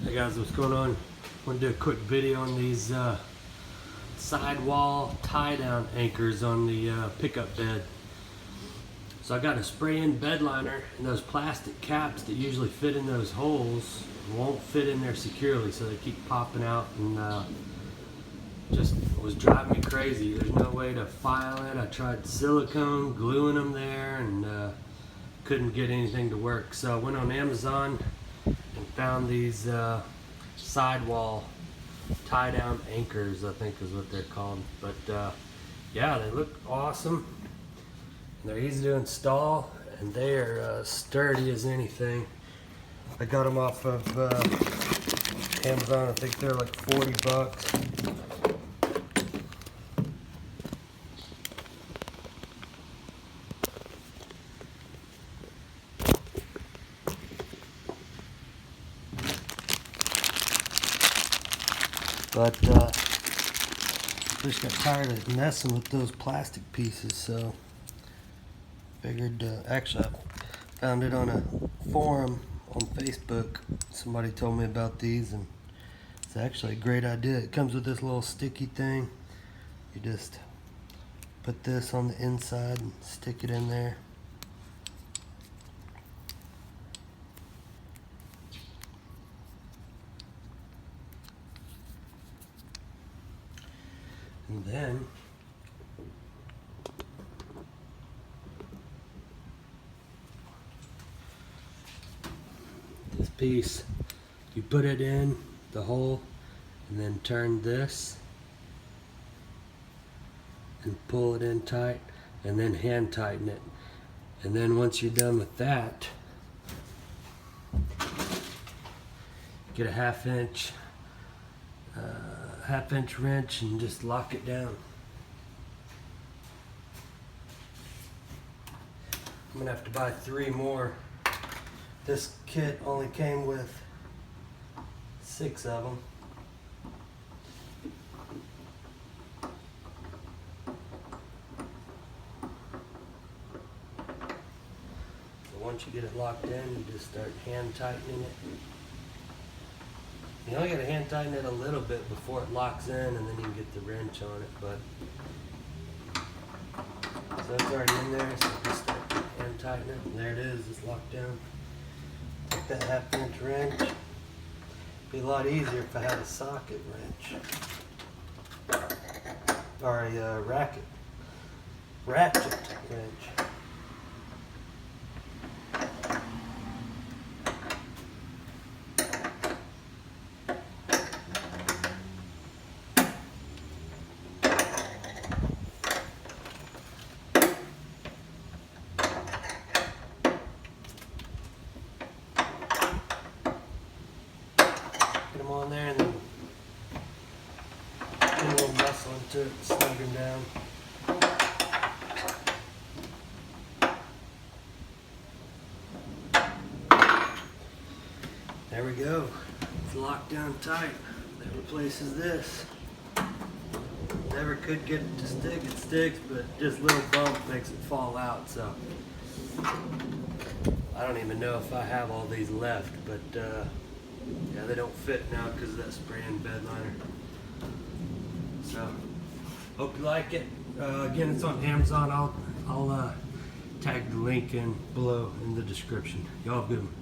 Hey guys, what's going on? I want to do a quick video on these sidewall tie-down anchors on the pickup bed. So I got a spray-in bed liner, and those plastic caps that usually fit in those holes won't fit in there securely, so they keep popping out, and just was driving me crazy. There's no way to file it. I tried silicone, gluing them there, and couldn't get anything to work. So I went on Amazon and found these sidewall tie-down anchors, I think is what they're called. But yeah, they look awesome. They're easy to install, and they are sturdy as anything. I got them off of Amazon. I think they're like 40 bucks. But just got tired of messing with those plastic pieces, so figured, actually I found it on a forum on Facebook. Somebody told me about these, and it's actually a great idea. It comes with this little sticky thing. You just put this on the inside and stick it in there. And then this piece, you put it in the hole and then turn this and pull it in tight, and then hand tighten it. And then once you're done with that, get a half-inch wrench and just lock it down. I'm gonna have to buy 3 more. This kit only came with 6 of them. So once you get it locked in, you just start hand tightening it. You only got to hand tighten it a little bit before it locks in, and then you can get the wrench on it. But so it's already in there, so just start hand tightening it. And there it is, it's locked down. Take that half-inch wrench. Be a lot easier if I had a socket wrench or a ratchet wrench. Get them on there and then put a little muscle into it, snug them down. There we go. It's locked down tight. That replaces this. Never could get it to stick. It sticks, but just a little bump makes it fall out. So I don't even know if I have all these left, but yeah, they don't fit now because of that spray-in bed liner. So hope you like it. Again, it's on Amazon. I'll tag the link in below in the description. Y'all have a good one.